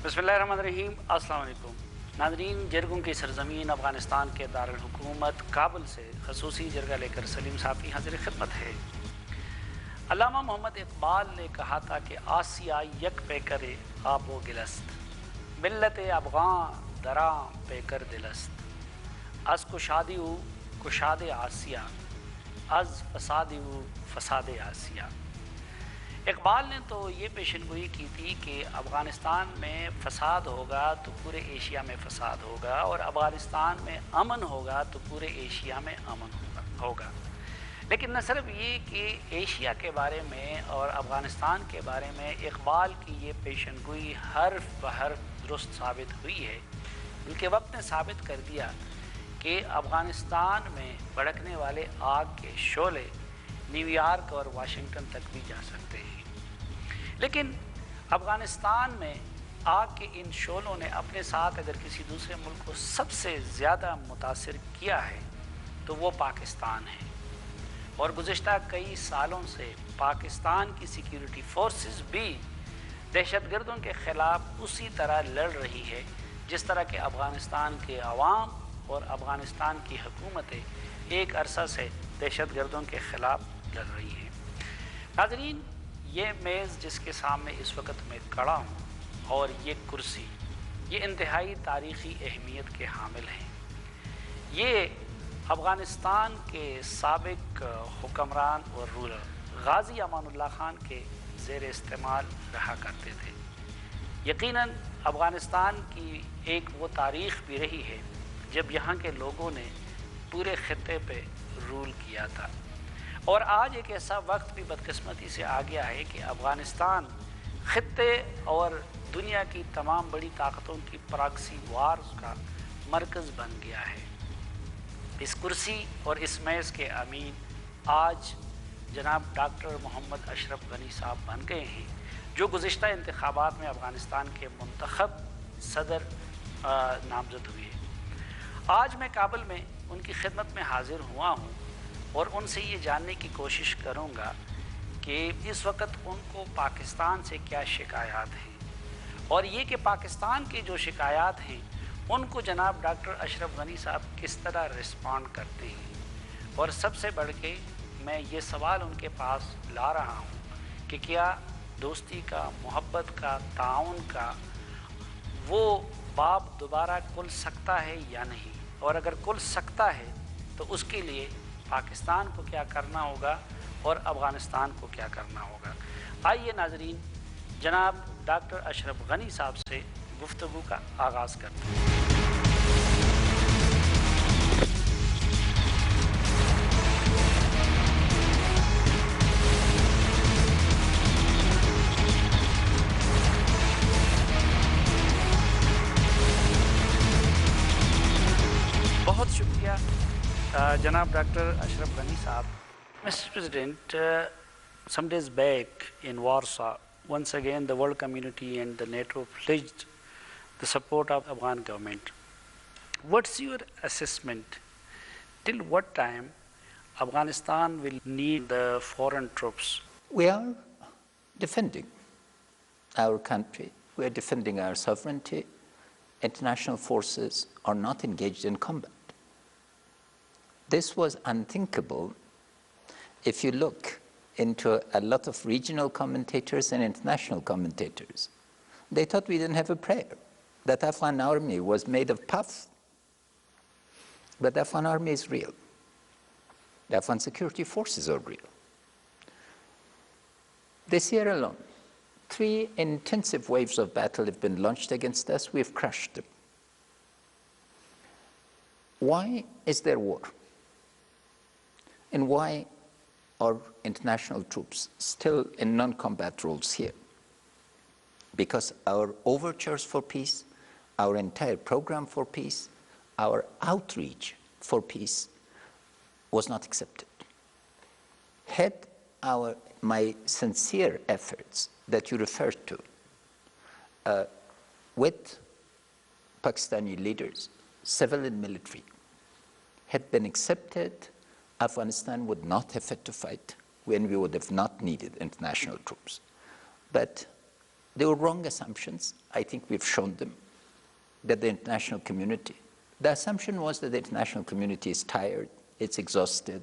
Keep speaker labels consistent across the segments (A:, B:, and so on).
A: بسم اللہ الرحمن الرحیم. السلام علیکم ناظرین. جرگوں کی سرزمین افغانستان کے دارالحکومت کابل سے خصوصی جرگہ لے کر سلیم صافی حاضر خدمت ہے. علامہ محمد اقبال نے کہا تھا کہ آسیا یک پیکر آب و گلست، ملت افغان دراں پیکر دلست، از کشادی و کشاد آسیا، از فسادی و فساد آسیا. اقبال نے تو یہ پیشن گوئی کی تھی کہ افغانستان میں فساد ہوگا تو پورے ایشیا میں فساد ہوگا، اور افغانستان میں امن ہوگا تو پورے ایشیا میں امن ہوگا. لیکن نہ صرف یہ کہ ایشیا کے بارے میں اور افغانستان کے بارے میں اقبال کی یہ پیشن گوئی حرف بحرف درست ثابت ہوئی ہے، بلکہ وقت نے ثابت کر دیا کہ افغانستان میں بھڑکنے والے آگ کے شعلے نیو یارک اور واشنگٹن تک بھی جا سکتے ہیں. لیکن افغانستان میں آگ کے ان شعلوں نے اپنے ساتھ اگر کسی دوسرے ملک کو سب سے زیادہ متاثر کیا ہے تو وہ پاکستان ہے. اور گزشتہ کئی سالوں سے پاکستان کی سیکیورٹی فورسز بھی دہشت گردوں کے خلاف اسی طرح لڑ رہی ہے جس طرح کہ افغانستان کے عوام اور افغانستان کی حکومتیں ایک عرصہ سے دہشت گردوں کے خلاف لڑ رہی ہیں. ناظرین، یہ میز جس کے سامنے اس وقت میں کھڑا ہوں اور یہ کرسی، یہ انتہائی تاریخی اہمیت کے حامل ہیں. یہ افغانستان کے سابق حکمران اور رولر غازی امان اللہ خان کے زیر استعمال رہا کرتے تھے. یقیناً افغانستان کی ایک وہ تاریخ بھی رہی ہے جب یہاں کے لوگوں نے پورے خطے پہ رول کیا تھا، اور آج ایک ایسا وقت بھی بدقسمتی سے آ گیا ہے کہ افغانستان خطے اور دنیا کی تمام بڑی طاقتوں کی پراکسی وارز کا مرکز بن گیا ہے. اس کرسی اور اس میز کے امین آج جناب ڈاکٹر محمد اشرف غنی صاحب بن گئے ہیں، جو گزشتہ انتخابات میں افغانستان کے منتخب صدر نامزد ہوئے. آج میں کابل میں ان کی خدمت میں حاضر ہوا ہوں اور ان سے یہ جاننے کی کوشش کروں گا کہ اس وقت ان کو پاکستان سے کیا شکایات ہیں، اور یہ کہ پاکستان کے جو شکایات ہیں ان کو جناب ڈاکٹر اشرف غنی صاحب کس طرح رسپونڈ کرتے ہیں. اور سب سے بڑھ کے میں یہ سوال ان کے پاس لا رہا ہوں کہ کیا دوستی کا، محبت کا، تعاون کا وہ باب دوبارہ کھل سکتا ہے یا نہیں، اور اگر کھل سکتا ہے تو اس کے لیے پاکستان کو کیا کرنا ہوگا اور افغانستان کو کیا کرنا ہوگا. آئیے ناظرین، جناب ڈاکٹر اشرف غنی صاحب سے گفتگو کا آغاز کرتے ہیں. بہت شکریہ جناب ڈاکٹر اشرف غنی صاحب. Mr. President, some days back in Warsaw, once again the world community and the NATO pledged the support of Afghan government. What's your assessment? Till what time Afghanistan will need the foreign troops?
B: We are defending our country. We are defending our sovereignty. International forces are not engaged in combat. This was unthinkable if you look into a lot of regional commentators and international commentators. They thought we didn't have a prayer, that the Afghan army was made of puff. But the Afghan army is real. The Afghan security forces are real. This year alone, 3 intensive waves of battle have been launched against us. We've crushed them. Why is there war? And why are international troops still in non-combat roles here? Because our overtures for peace, our entire program for peace, our outreach for peace was not accepted. Had my sincere efforts that you referred to with Pakistani leaders, civil and military, had been accepted, Afghanistan would not have had to fight when we would have not needed international troops. But They were wrong assumptions. I think we've shown them that the international community, the assumption was that the international community is tired, it's exhausted,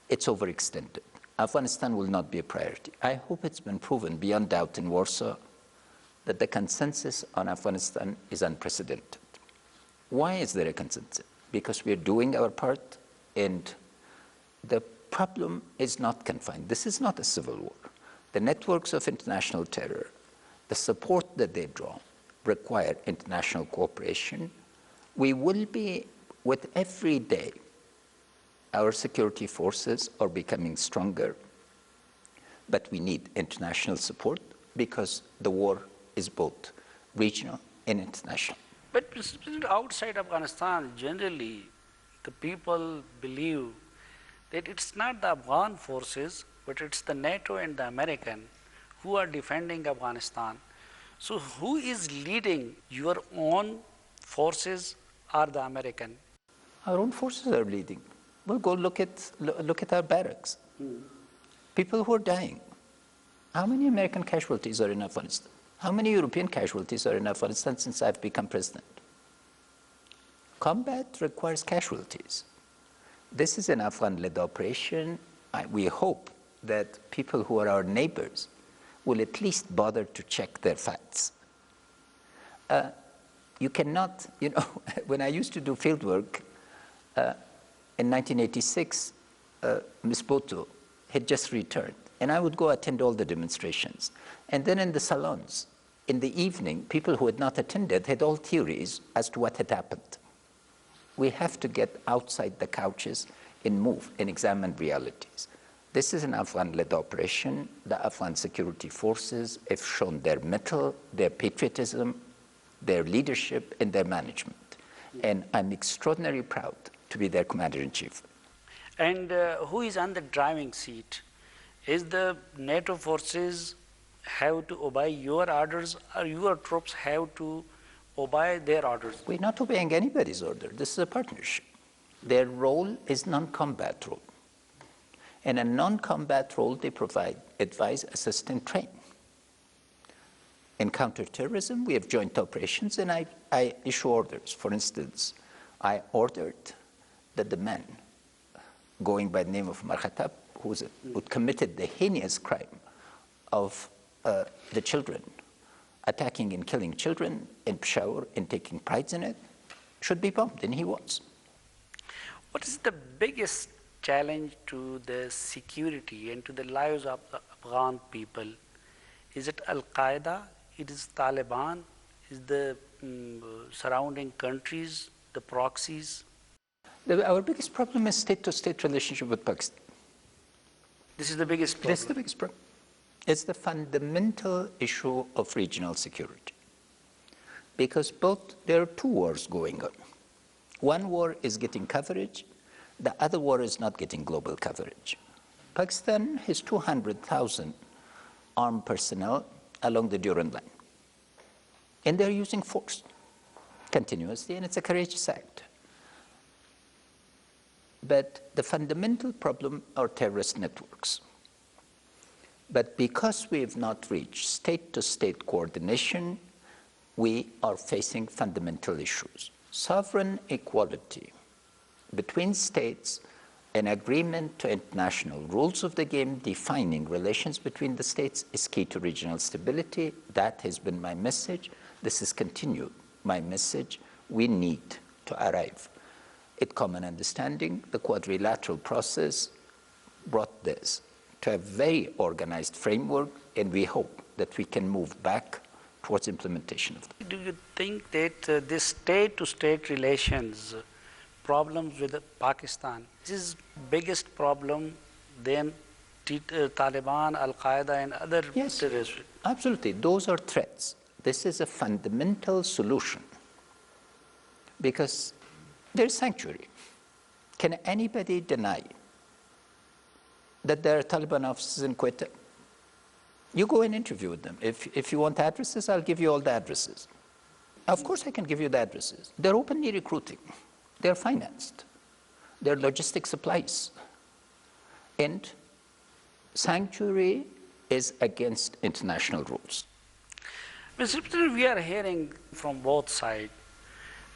B: it's overextended. Afghanistan will not be a priority. I hope it's been proven beyond doubt in Warsaw that the consensus on Afghanistan is unprecedented. Why is there a consensus? Because we're doing our part, and the problem is not confined. This is not a civil war. The networks of international terror, the support that they draw, require international cooperation. We will be, with every day, our security forces are becoming stronger, but we need international support because the war is both regional and international.
A: But outside Afghanistan, generally, the people believe that it's not the Afghan forces, but it's the NATO and the American who are defending Afghanistan. So who is leading, your own forces or the American?
B: Our own forces are leading. Well, go look at our barracks. People who are dying. How many American casualties are in Afghanistan? How many European casualties are in Afghanistan since I've become president? Combat requires casualties. This is an Afghan-led operation. We hope that people who are our neighbors will at least bother to check their facts. You cannot, when I used to do field work, in 1986, Ms. Boto had just returned, and I would go attend all the demonstrations. And then in the salons, in the evening, people who had not attended had all theories as to what had happened. We have to get outside the couches and move and examine realities. This is an Afghan-led operation. The Afghan security forces have shown their mettle, their patriotism, their leadership, and their management. And I'm extraordinarily proud to be their commander-in-chief.
A: And who is on the driving seat? Is the NATO forces have to obey your orders, or your troops have to obey their orders?
B: We're not obeying anybody's order. This is a partnership. Their role is non-combat role. In a non-combat role, they provide advice, assist, and train. In counterterrorism, we have joint operations, and I issue orders. For instance, I ordered that the man going by the name of Markhatab, who committed the heinous crime of the children, attacking and killing children in Peshawar and taking pride in it, should be bombed, and he was.
A: What is the biggest challenge to the security and to the lives of the Afghan people? Is it Al-Qaeda? It is Taliban? Is the surrounding countries, the proxies?
B: Our biggest problem is state-to-state relationship with Pakistan.
A: This is the biggest problem.
B: That's the biggest problem. It's the fundamental issue of regional security. Because there are two wars going on. One war is getting coverage, the other war is not getting global coverage. Pakistan has 200,000 armed personnel along the Durand line. And they're using force continuously, and it's a courageous act. But the fundamental problem are terrorist networks. But because we have not reached state-to-state coordination, we are facing fundamental issues. Sovereign equality between states, an agreement to international rules of the game defining relations between the states is key to regional stability. That has been my message. This has continued my message. We need to arrive at common understanding. The quadrilateral process brought this to a very organized framework, and we hope that we can move back towards implementation of that.
A: Do you think that this state-to-state relations problems with Pakistan, this is biggest problem than Taliban, Al-Qaeda, and other terrorists?
B: Absolutely. Those are threats. This is a fundamental solution because there's sanctuary. Can anybody deny that there are Taliban officers in Quetta? You go and interview with them. If you want addresses, I'll give you all the addresses. Of course I can give you the addresses. They're openly recruiting. They're financed. They're logistic supplies. And sanctuary is against international rules.
A: Mr. President, we are hearing from both sides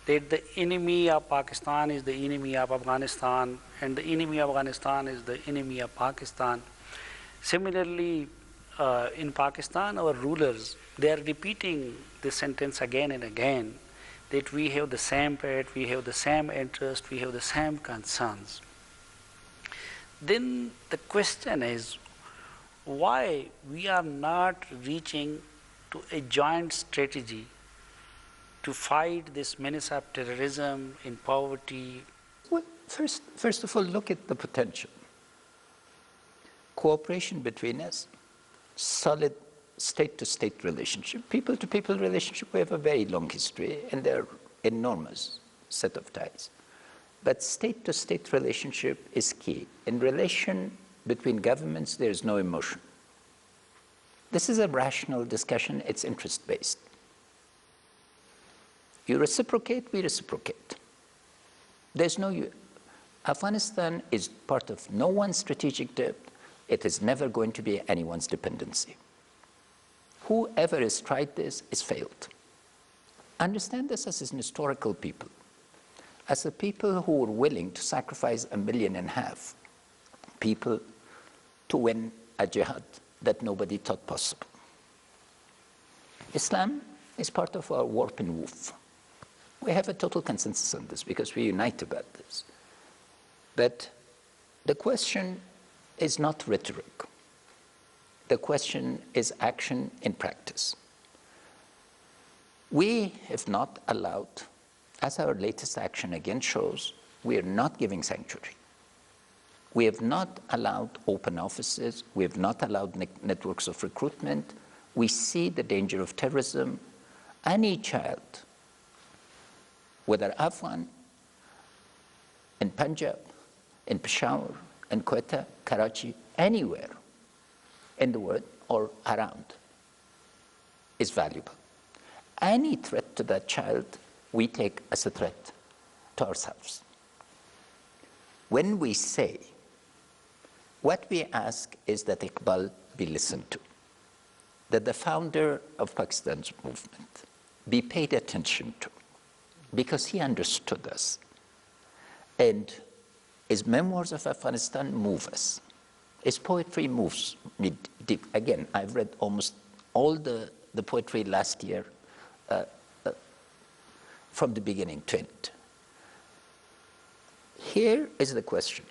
A: that the enemy of Pakistan is the enemy of Afghanistan, and the enemy of Afghanistan is the enemy of Pakistan. Similarly, in Pakistan, our rulers, they are repeating this sentence again and again, that we have the same fate, we have the same interest, we have the same concerns. Then the question is, why we are not reaching to a joint strategy to fight this menace of terrorism, in poverty?
B: Well, first of all, look at the potential. Cooperation between us, solid state-to-state relationship, people-to-people relationship. We have a very long history, and there are enormous set of ties. But state-to-state relationship is key. In relation between governments, there is no emotion. This is a rational discussion. It's interest-based. You reciprocate, we reciprocate. There's no... Afghanistan is part of no one's strategic debt. It is never going to be anyone's dependency. Whoever has tried this has failed. Understand this as an historical people, as a people who were willing to sacrifice 1.5 million people to win a jihad that nobody thought possible. Islam is part of our warp and woof. We have a total consensus on this because we unite about this. But the question is not rhetoric. The question is action in practice. We have not allowed, as our latest action again shows, we are not giving sanctuary. We have not allowed open offices. We have not allowed networks of recruitment. We see the danger of terrorism. Any child, whether Afghan, in Punjab, in Peshawar, in Quetta, Karachi, anywhere in the world or around, is valuable. Any threat to that child, we take as a threat to ourselves. When we say, what we ask is that Iqbal be listened to, that the founder of Pakistan's movement be paid attention to, because he understood us. And his memoirs of Afghanistan move us. His poetry moves me deep. Again, I've read almost all the poetry last year from the beginning to end. Here is the question.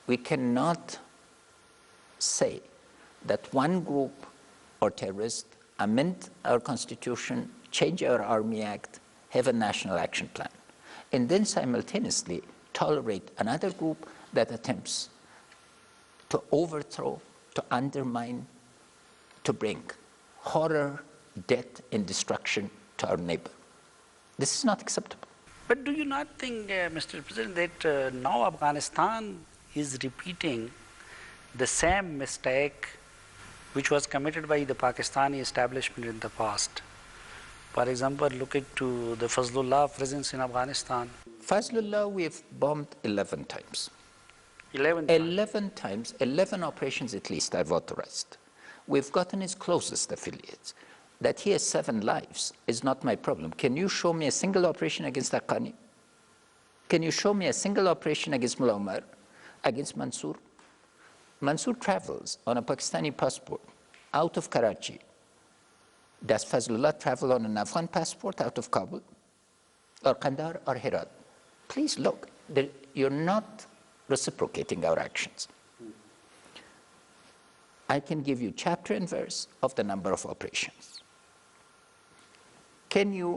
B: We cannot say that one group or terrorist amend our constitution, change our Army Act, have a national action plan, and then simultaneously tolerate another group that attempts to overthrow, to undermine, to bring horror, death, and destruction to our neighbor. This is not acceptable.
A: But do you not think, Mr. President, that now Afghanistan is repeating the same mistake which was committed by the Pakistani establishment in the past? For example, look to the Fazlullah presence in Afghanistan.
B: Fazlullah, we have bombed 11 times.
A: 11 times.
B: 11 times, 11 operations at least I've authorized. We've gotten his closest affiliates. That he has 7 lives is not my problem. Can you show me a single operation against Haqqani? Can you show me a single operation against Mullah Omar, against Mansour? Mansour travels on a Pakistani passport out of Karachi. Does Fazlullah travel on an Afghan passport out of Kabul, or Kandahar, or Herat? Please look, you're not reciprocating our actions. I can give you chapter and verse of the number of operations. Can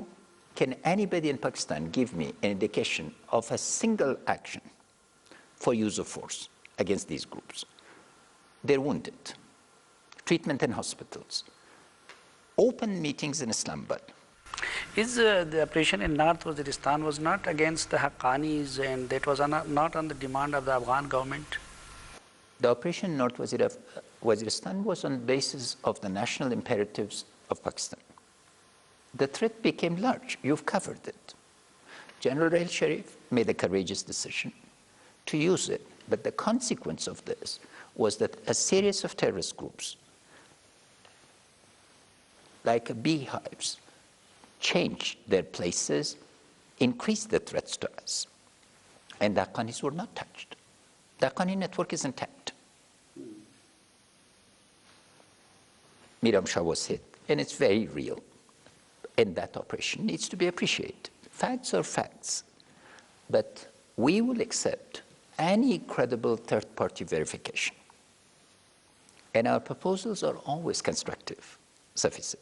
B: anybody in Pakistan give me an indication of a single action for use of force against these groups? They're wounded, treatment in hospitals, open meetings in Islamabad.
A: Is the operation in North Waziristan was not against the Haqqanis, and that was not on the demand of the Afghan government?
B: The operation in North Waziristan was on the basis of the national imperatives of Pakistan. The threat became large. You've covered it. General Rail Sharif made a courageous decision to use it, but the consequence of this was that a series of terrorist groups like beehives, changed their places, increased the threats to us. And the Haqqanis were not touched. The Haqqani Network is intact. Miram Shah was hit, and it's very real. And that operation needs to be appreciated. Facts are facts. But we will accept any credible third-party verification. And our proposals are always constructive, Safi said.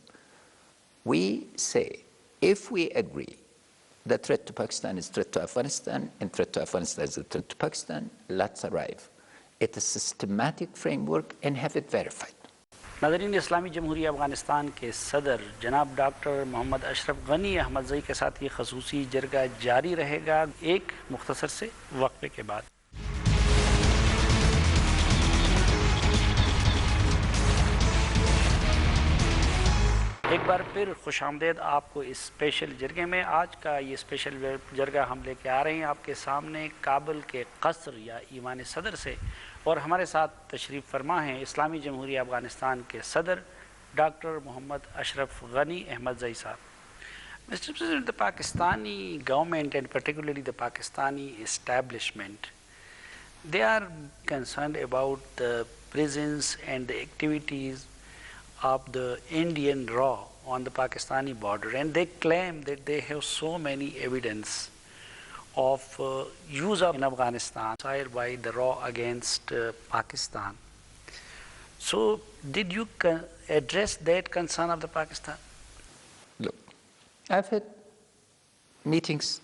B: We say, if we agree the threat to Pakistan is threat to Afghanistan, and threat to Afghanistan is a threat to Pakistan, let's arrive at a systematic framework and have it verified.
A: नाज़रीन, इस्लामी जमहूरिया अफ़गानिस्तान के सदर जनाब doctor Mohammad Ashraf Ghani Ahmadzai के साथ ये खसूसी जरगा जारी रहेगा एक मुख्तसर से वक्फे के बाद। एक बार फिर खुशामदेद आपको इस स्पेशल जरगे में। आज का ये स्पेशल जरगा हम लेके आ रहे हैं आपके सामने काबुल के कसर या ईवान सदर से, और हमारे साथ तशरीफ़ फरमा हैं इस्लामी जमहूरिया अफ़गानिस्तान के सदर डॉक्टर मोहम्मद अशरफ गनी अहमदज़ई साहब। Mr. President, the Pakistani government and particularly the Pakistani establishment, they are concerned about the presence and the activities of the Indian RAW on the Pakistani border, and they claim that they have so many evidence of use of in Afghanistan by the RAW against Pakistan. So did you address that concern of the Pakistan?
B: Look, I've had meetings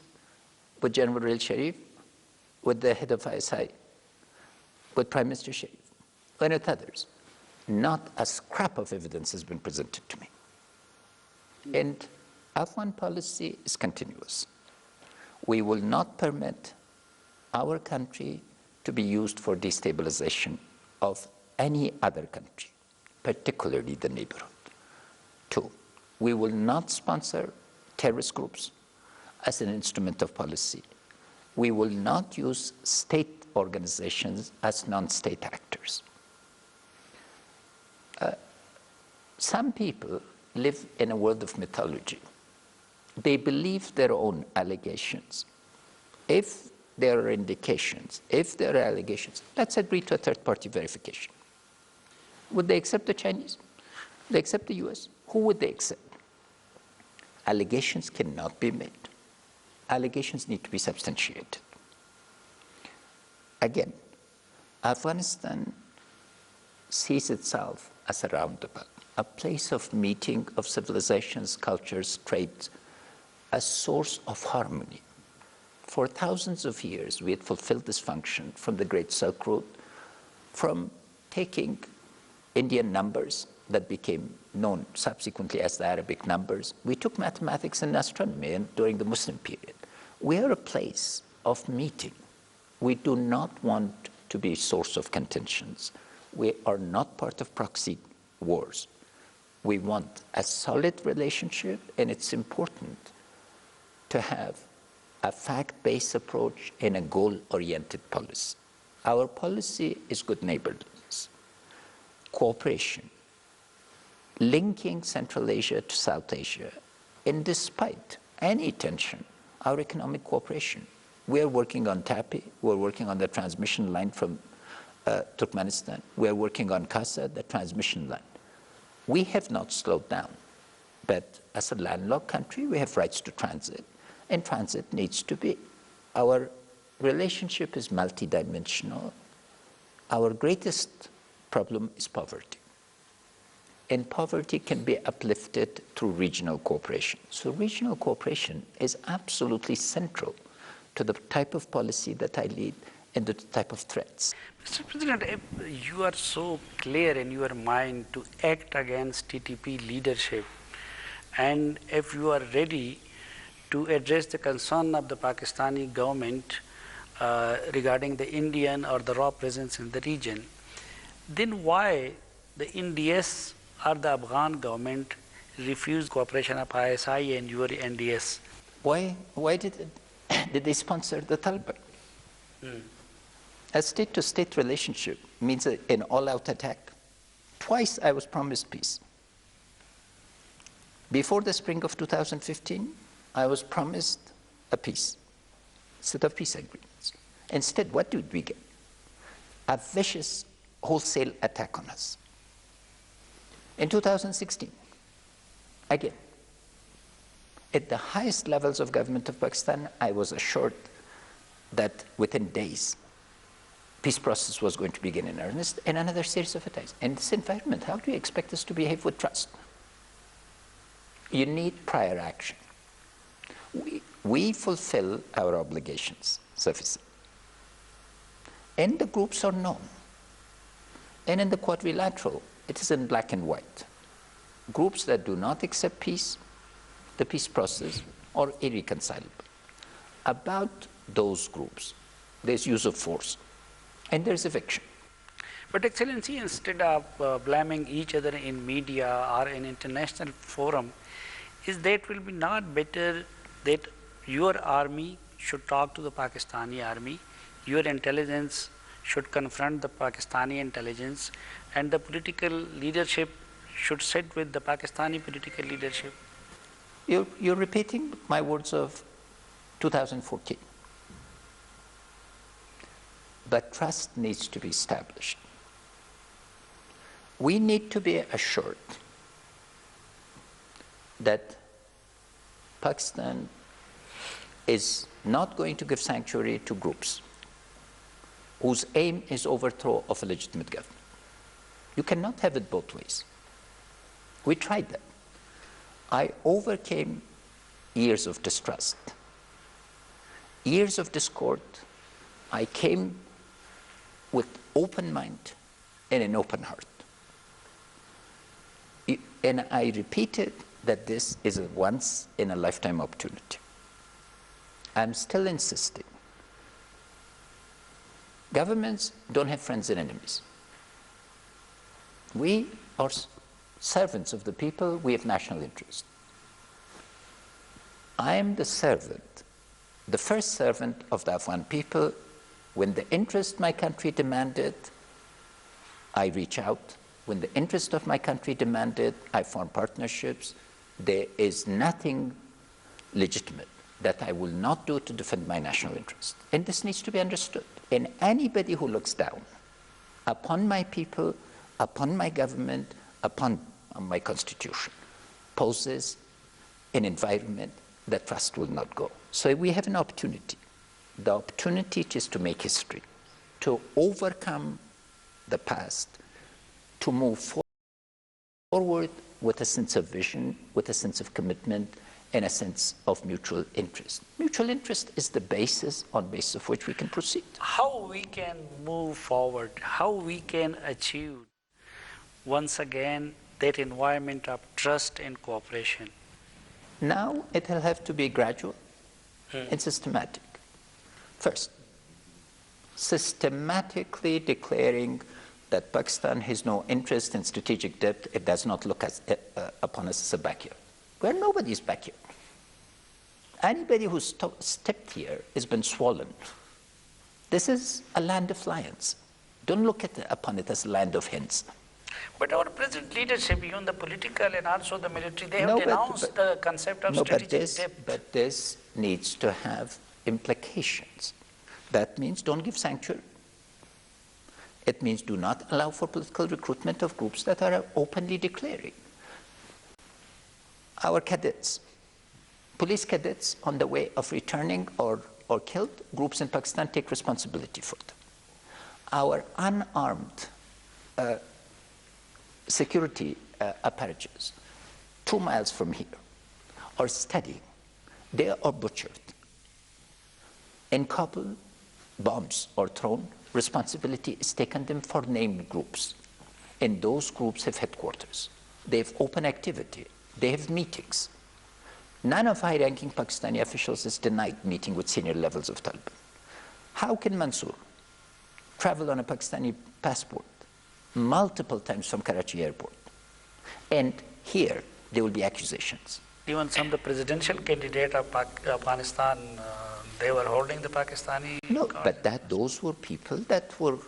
B: with General El Sharif, with the head of ISI, with Prime Minister Sharif, and with others. Not a scrap of evidence has been presented to me. And Afghan policy is continuous. We will not permit our country to be used for destabilization of any other country, particularly the neighborhood. 2, we will not sponsor terrorist groups as an instrument of policy. We will not use state organizations as non-state actors. Some people live in a world of mythology. They believe their own allegations. If there are indications, if there are allegations, let's agree to a third-party verification. Would they accept the Chinese? Would they accept the US? Who would they accept? Allegations cannot be made. Allegations need to be substantiated. Again, Afghanistan sees itself as a roundabout, a place of meeting of civilizations, cultures, trades, a source of harmony. For thousands of years, we had fulfilled this function from the Great Silk Road, from taking Indian numbers that became known subsequently as the Arabic numbers. We took mathematics and astronomy during the Muslim period. We are a place of meeting. We do not want to be a source of contentions. We are not part of proxy wars. We want a solid relationship, and it's important to have a fact-based approach and a goal-oriented policy. Our policy is good neighborliness, cooperation, linking Central Asia to South Asia, and despite any tension, our economic cooperation. We are working on TAPI, we're working on the transmission line from Turkmenistan, we're working on Kasa, the transmission line. We have not slowed down, but as a landlocked country, we have rights to transit, and transit needs to be. Our relationship is multidimensional. Our greatest problem is poverty. And poverty can be uplifted through regional cooperation. So regional cooperation is absolutely central to the type of policy that I lead and the type of threats.
A: Mr. President, if you are so clear in your mind to act against TTP leadership, and if you are ready to address the concern of the Pakistani government regarding the Indian or the raw presence in the region, then why the NDS or the Afghan government refused cooperation of ISI and your NDS?
B: Why did they sponsor the Taliban? A state-to-state relationship means an all-out attack. Twice I was promised peace. Before the spring of 2015, I was promised a peace, set of peace agreements. Instead, what did we get? A vicious wholesale attack on us. In 2016, again, at the highest levels of government of Pakistan, I was assured that within days, peace process was going to begin in earnest, and another series of attacks. In this environment, how do you expect us to behave with trust? You need prior action. We fulfill our obligations sufficiently. And the groups are known. And in the quadrilateral, it is in black and white. Groups that do not accept peace, the peace process, are irreconcilable. About those groups, there's use of force, and there's eviction.
A: But Excellency, instead of blaming each other in media or in international forum, is that will be not better that your army should talk to the Pakistani army, your intelligence should confront the Pakistani intelligence, and the political leadership should sit with the Pakistani political leadership?
B: You're repeating my words of 2014. But trust needs to be established. We need to be assured that Pakistan is not going to give sanctuary to groups whose aim is overthrow of a legitimate government. You cannot have it both ways. We tried that. I overcame years of distrust, years of discord. I came with open mind and an open heart. And I repeated that this is a once-in-a-lifetime opportunity. I'm still insisting. Governments don't have friends and enemies. We are servants of the people, we have national interest. I am the servant, the first servant of the Afghan people. When the interest my country demanded, I reach out. When the interest of my country demanded, I form partnerships. There is nothing legitimate that I will not do to defend my national interest. And this needs to be understood. And anybody who looks down upon my people, upon my government, upon my constitution, poses an environment that trust will not go. So we have an opportunity. The opportunity is to make history, to overcome the past, to move forward with a sense of vision, with a sense of commitment, and a sense of mutual interest. Mutual interest is the basis on basis of which we can proceed.
A: How we can move forward, how we can achieve, once again, that environment of trust and cooperation?
B: Now it will have to be gradual and systematic. First, systematically declaring that Pakistan has no interest in strategic depth. It does not look upon us as a backyard. We're nobody's backyard. Anybody who's stepped here has been swollen. This is a land of lions. Don't look upon it as a land of hens.
A: But our present leadership, even the political and also the military, they have denounced the concept of strategic depth.
B: But this needs to have implications. That means don't give sanctuary. It means do not allow for political recruitment of groups that are openly declaring. Our cadets, police cadets on the way of returning or killed, groups in Pakistan take responsibility for them. Our unarmed security apparatus 2 miles from here are studying. They are butchered. In Kabul, bombs are thrown. Responsibility is taken them for named groups. And those groups have headquarters. They have open activity. They have meetings. None of high-ranking Pakistani officials is denied meeting with senior levels of Taliban. How can Mansour travel on a Pakistani passport multiple times from Karachi airport? And here, there will be accusations.
A: Even some of the presidential candidate of Afghanistan, they were holding the Pakistani...
B: No, but those were people that were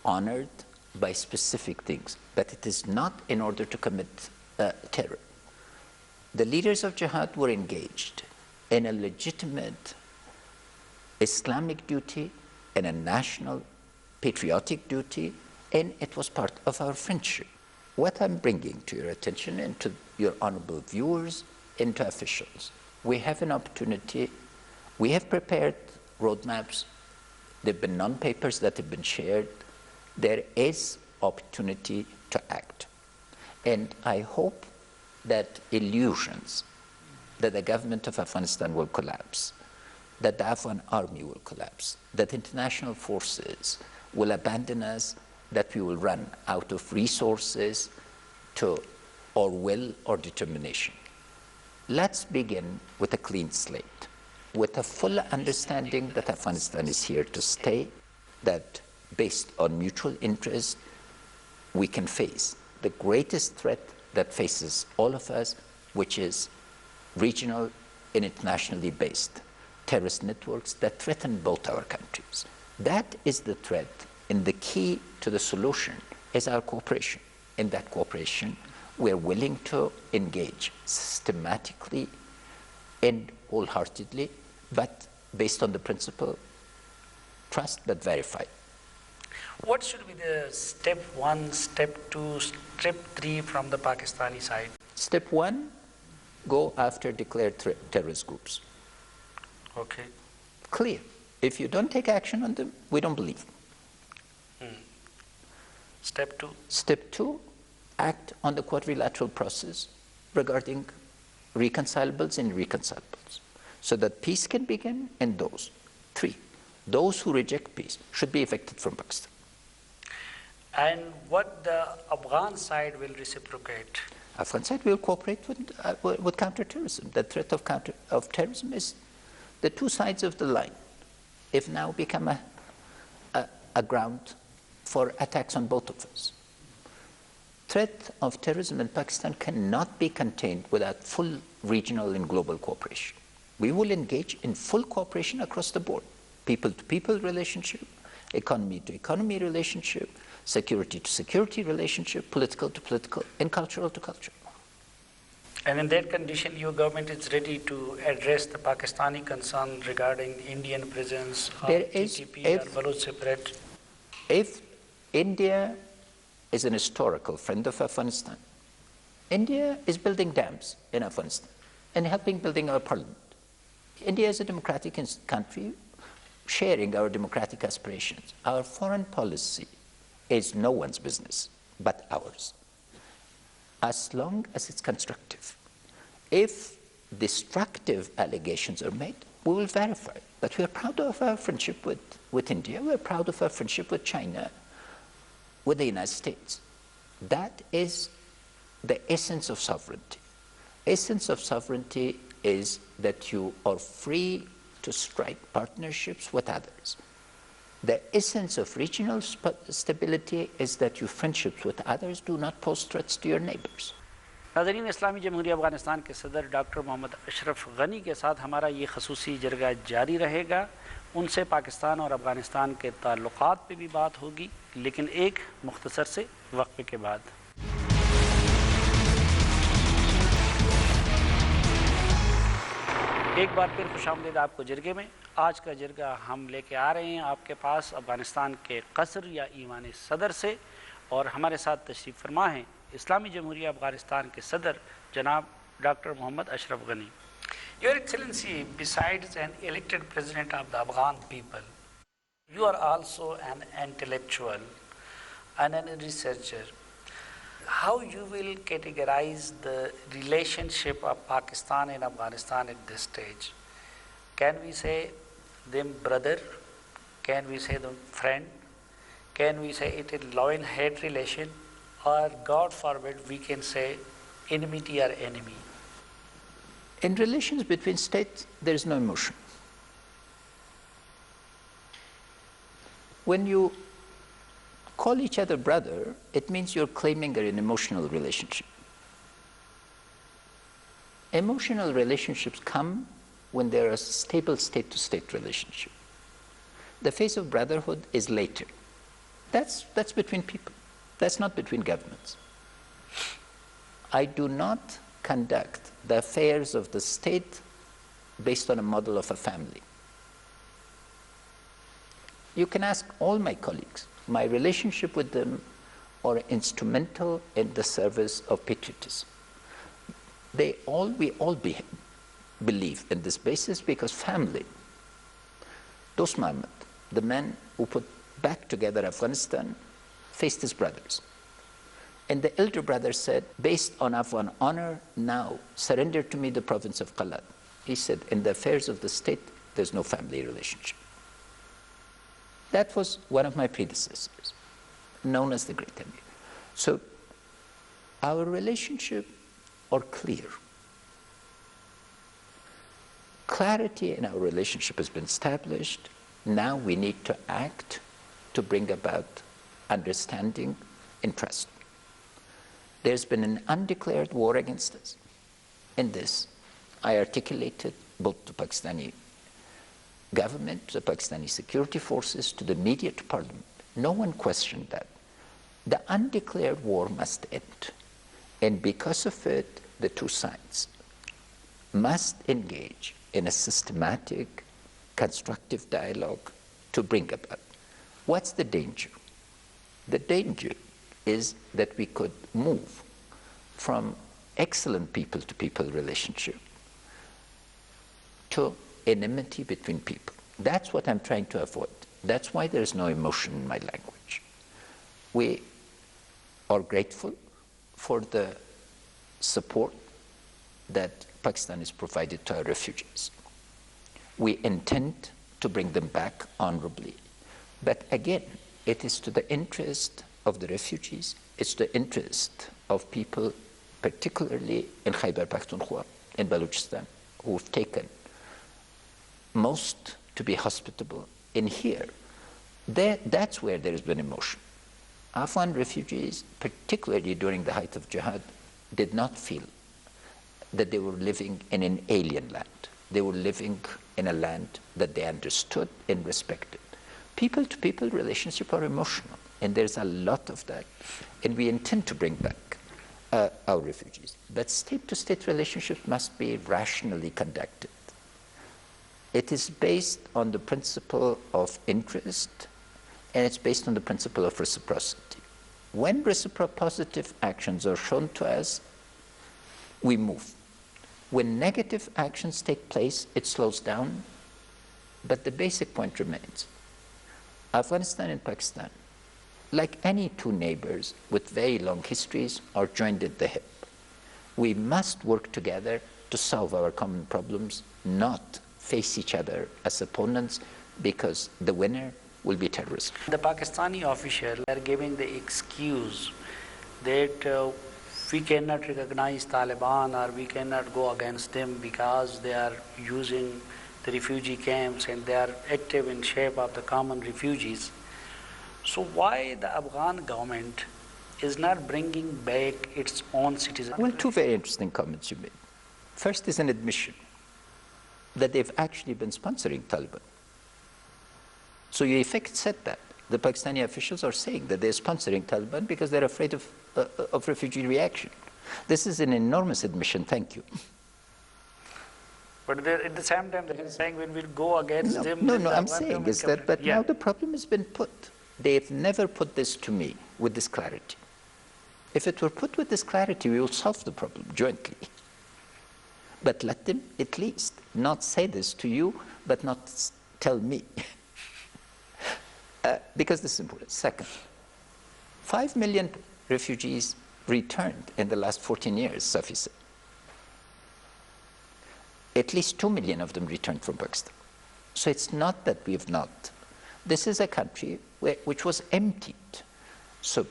B: honored by specific things. But it is not in order to commit terror. The leaders of jihad were engaged in a legitimate Islamic duty and a national patriotic duty, and it was part of our friendship. What I'm bringing to your attention and to your honorable viewers and to officials, we have an opportunity. We have prepared roadmaps. There have been non-papers that have been shared. There is opportunity to act. And I hope that illusions that the government of Afghanistan will collapse, that the Afghan army will collapse, that international forces will abandon us, that we will run out of resources or will or determination. Let's begin with a clean slate, with a full understanding that Afghanistan is here to stay, that based on mutual interest, we can face the greatest threat that faces all of us, which is regional and internationally based terrorist networks that threaten both our countries. That is the threat, and the key to the solution is our cooperation. In that cooperation, we're willing to engage systematically and wholeheartedly, but based on the principle, trust but verify.
A: What should be the step 1, step 2, step 3 from the Pakistani side?
B: Step 1, go after declared terrorist groups.
A: Okay.
B: Clear. If you don't take action on them, we don't believe.
A: Step 2?
B: Step 2, act on the quadrilateral process regarding reconcilables and irreconcilables, so that peace can begin, and those. 3, those who reject peace should be evicted from Pakistan.
A: And what the Afghan side will reciprocate?
B: Afghan side will cooperate with counterterrorism. The threat of terrorism is the two sides of the line. If now become a ground for attacks on both of us. Threat of terrorism in Pakistan cannot be contained without full regional and global cooperation. We will engage in full cooperation across the board. People-to-people relationship, economy-to-economy relationship, security-to-security relationship, political-to-political, and cultural-to-culture.
A: And in that condition, your government is ready to address the Pakistani concern regarding Indian presence of TTP or Baloch separate?
B: If India is an historical friend of Afghanistan, India is building dams in Afghanistan and helping building our parliament. India is a democratic country sharing our democratic aspirations. Our foreign policy is no one's business but ours, as long as it's constructive. If destructive allegations are made, we will verify. But we are proud of our friendship with India, we are proud of our friendship with China, with the United States. That is the essence of sovereignty. Essence of sovereignty is that you are free to strike partnerships with others. The essence of regional stability is that your friendships with others do not pose threats to your neighbors.
A: नाज़रीन, इस्लामी जमहूरिया अफ़गानिस्तान के सदर doctor Mohammad Ashraf Ghani के साथ हमारा ये खसूसी जरगा जारी रहेगा। उनसे पाकिस्तान और अफ़गानिस्तान के ताल्लुक़ात पे भी बात होगी, लेकिन एक मुख्तसर से वक्फे के बाद। एक बार फिर खुशामदीद आपको जिरगे में। आज का जिरगा हम लेके आ रहे हैं आपके पास अफ़गानिस्तान के क़स्र या ईवान सदर से, और हमारे साथ तशरीफ़ फरमा हैं इस्लामी जमहूरिया अफ़गानिस्तान के सदर जनाब doctor Mohammad Ashraf Ghani. Your Excellency, besides an elected president of the Afghan people, you are also an intellectual and a researcher. How you will categorize the relationship of Pakistan and Afghanistan at this stage? Can we say them brother? Can we say them friend? Can we say it is love and hate relation? Or God forbid we can say enmity or enemy?
B: In relations between states, there is no emotion. When you call each other brother, it means you're claiming an emotional relationship. Emotional relationships come when there is a stable state-to-state relationship. The phase of brotherhood is later. That's between people. That's not between governments. I do not conduct the affairs of the state based on a model of a family. You can ask all my colleagues. My relationship with them are instrumental in the service of patriotism. We all believe in this basis because family. Dost Mohammed, the man who put back together Afghanistan, faced his brothers. And the elder brother said, based on Afghan honor, now surrender to me the province of Qalad. He said, in the affairs of the state, there's no family relationship. That was one of my predecessors, known as the Great Emir. So our relationship are clear. Clarity in our relationship has been established. Now we need to act to bring about understanding and trust. There's been an undeclared war against us. In this, I articulated both to Pakistani government, to the Pakistani security forces, to the media, to parliament. No one questioned that. The undeclared war must end. And because of it, the two sides must engage in a systematic, constructive dialogue to bring about. What's the danger? The danger is that we could move from excellent people-to-people relationship to enmity between people. That's what I'm trying to avoid. That's why there is no emotion in my language. We are grateful for the support that Pakistan has provided to our refugees. We intend to bring them back honorably. But again, it is to the interest of the refugees, it's the interest of people, particularly in Khyber Pakhtunkhwa, in Balochistan, who've taken most to be hospitable. In here, that's where there has been emotion. Afghan refugees, particularly during the height of jihad, did not feel that they were living in an alien land. They were living in a land that they understood and respected. People-to-people relationship are emotional, and there's a lot of that. And we intend to bring back our refugees. But state-to-state relationship must be rationally conducted. It is based on the principle of interest, and it's based on the principle of reciprocity. When positive actions are shown to us, we move. When negative actions take place, it slows down, but the basic point remains. Afghanistan and Pakistan, like any two neighbors with very long histories, are joined at the hip. We must work together to solve our common problems, not face each other as opponents, because the winner will be terrorism.
A: The Pakistani officials are giving the excuse that we cannot recognize Taliban or we cannot go against them because they are using the refugee camps and they are active in shape of the common refugees. So why the Afghan government is not bringing back its own citizens?
B: Well, two very interesting comments you made. First is an admission that they've actually been sponsoring Taliban. So you in effect said that. The Pakistani officials are saying that they're sponsoring Taliban because they're afraid of refugee reaction. This is an enormous admission, thank you.
A: But at the same time, they're saying when we'll go against them.
B: No, I'm saying is that, but now the problem has been put. They've never put this to me with this clarity. If it were put with this clarity, we will solve the problem jointly. But let them at least not say this to you, but not tell me. Because this is important. Second, 5 million refugees returned in the last 14 years, Safi said. At least 2 million of them returned from Pakistan. So it's not that we have not. This is a country which was emptied. So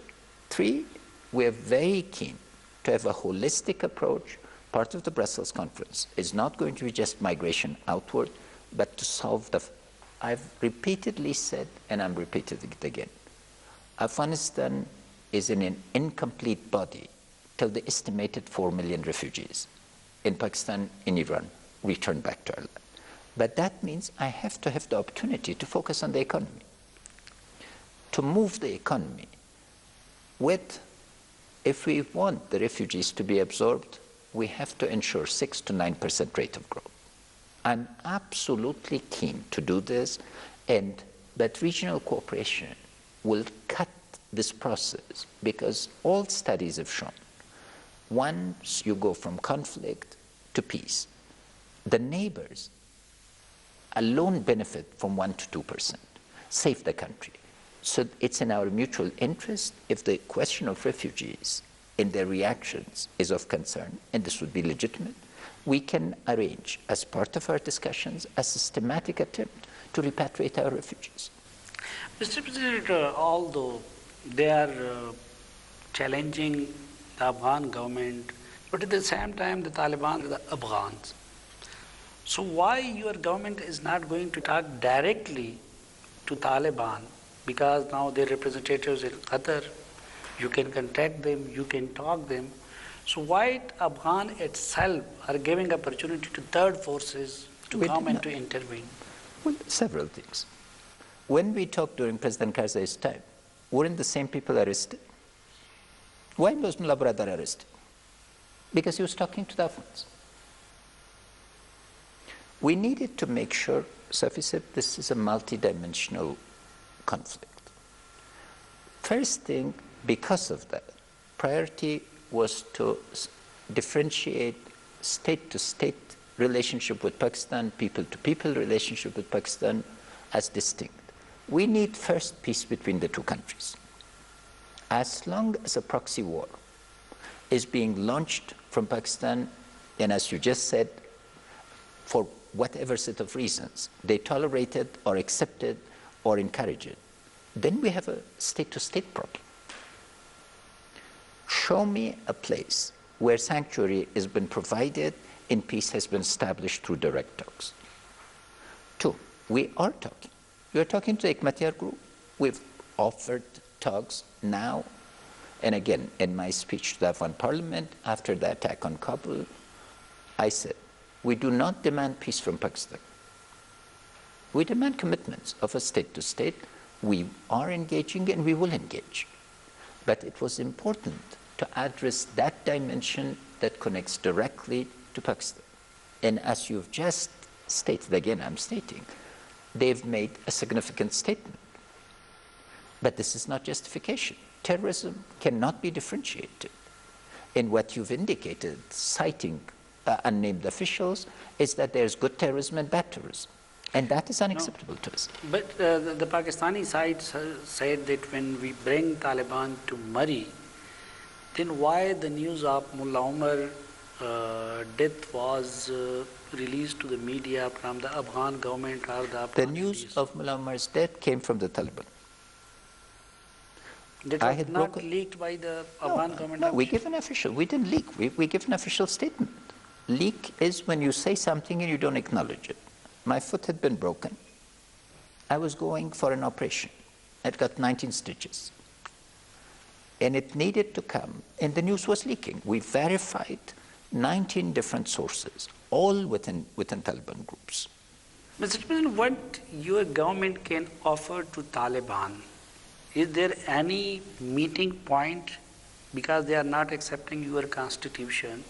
B: 3, we're very keen to have a holistic approach. Part of the Brussels conference is not going to be just migration outward, but to solve the... I've repeatedly said, and I'm repeating it again, Afghanistan is in an incomplete body till the estimated 4 million refugees in Pakistan, in Iran, return back to our land. But that means I have to have the opportunity to focus on the economy, to move the economy with, if we want the refugees to be absorbed, we have to ensure 6 to 9% rate of growth. I'm absolutely keen to do this, but regional cooperation will cut this process, because all studies have shown once you go from conflict to peace, the neighbors alone benefit from 1 to 2%, save the country. So it's in our mutual interest. If the question of refugees in their reactions is of concern, and this would be legitimate, we can arrange, as part of our discussions, a systematic attempt to repatriate our refugees.
A: Mr. President, although they are challenging the Afghan government, but at the same time the Taliban are the Afghans. So why your government is not going to talk directly to Taliban? Because now their representatives in Qatar, you can contact them, you can talk them. So why Afghan itself are giving opportunity to third forces to come and to intervene?
B: Well, several things. When we talked during President Karzai's time, weren't the same people arrested? Why was Mullah Baradar arrested? Because he was talking to the Afghans. We needed to make sure, Safi said, this is a multidimensional conflict. First thing, because of that, priority was to differentiate state-to-state relationship with Pakistan, people-to-people relationship with Pakistan as distinct. We need first peace between the two countries. As long as a proxy war is being launched from Pakistan, and as you just said, for whatever set of reasons, they tolerate it or accept it or encourage it, then we have a state-to-state problem. Show me a place where sanctuary has been provided and peace has been established through direct talks. Two, we are talking. We are talking to the Hikmatyar group. We've offered talks now and again. In my speech to the Afghan parliament after the attack on Kabul, I said, we do not demand peace from Pakistan. We demand commitments of a state-to-state. We are engaging and we will engage. But it was important to address that dimension that connects directly to Pakistan. And as you've just stated, again I'm stating, they've made a significant statement. But this is not justification. Terrorism cannot be differentiated. And what you've indicated, citing unnamed officials, is that there's good terrorism and bad terrorism. And that is unacceptable to us.
A: But the Pakistani side said that when we bring Taliban to Murree, then why the news of Mullah Omar death was released to the media from the Afghan government or the Afghan
B: The news of Mullah Omar's death came from the Taliban.
A: That was not leaked by the Afghan government?
B: No, we give an official. We didn't leak. We give an official statement. Leak is when you say something and you don't acknowledge it. My foot had been broken. I was going for an operation. It got 19 stitches. And it needed to come, and the news was leaking. We verified 19 different sources, all within Taliban groups.
A: Mr. President, what your government can offer to Taliban? Is there any meeting point, because they are not accepting your constitution?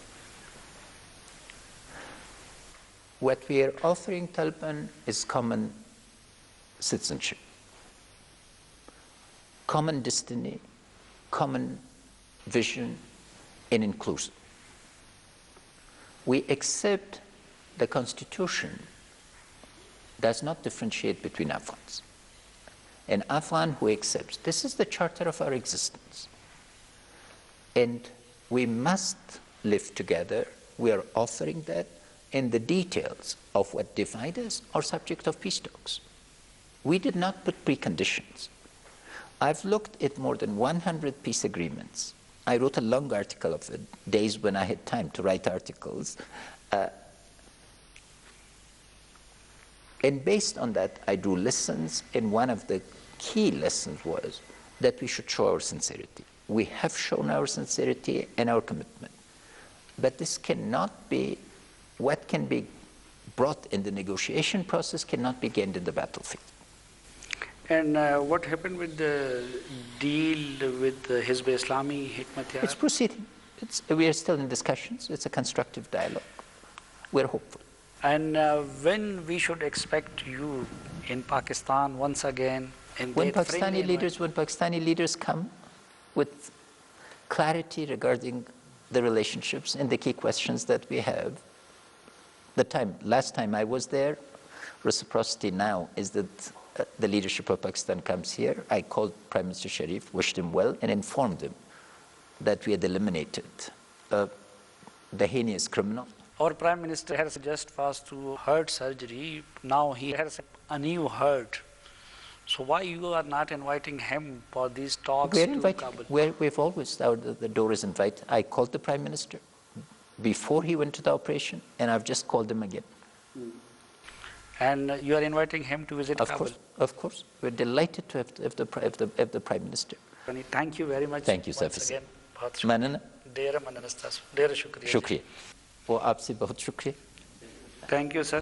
B: What we are offering Taliban is common citizenship, common destiny, common vision, and inclusion. We accept the Constitution does not differentiate between Afghans. An Afghan who accepts, this is the charter of our existence. And we must live together. We are offering that, and the details of what divide us are subject of peace talks. We did not put preconditions. I've looked at more than 100 peace agreements. I wrote a long article of it, days when I had time to write articles. And based on that, I drew lessons, and one of the key lessons was that we should show our sincerity. We have shown our sincerity and our commitment. But this cannot be, what can be brought in the negotiation process cannot be gained in the battlefield.
A: And what happened with the deal with Hizb Islami, Hikmatyar?
B: It's proceeding. we are still in discussions. It's a constructive dialogue. We're hopeful.
A: And when we should expect you in Pakistan once again?
B: When Pakistani leaders come with clarity regarding the relationships and the key questions that we have, last time I was there, reciprocity now is that the leadership of Pakistan comes here. I called Prime Minister Sharif, wished him well, and informed him that we had eliminated the heinous criminal.
A: Our Prime Minister has suggested us to heart surgery. Now he has a new heart. So why you are not inviting him for these talks to Kabul?
B: We've always, the door is invited. I called the Prime Minister before he went to the operation, and I've just called him again.
A: And you are inviting him to visit Kabul?
B: Of course. We're delighted to have the Prime Minister.
A: Thank you very much.
B: Thank you, Safi.
A: Manana.
B: शुक्रिया वो आपसे बहुत शुक्रिया
A: Thank you, sir.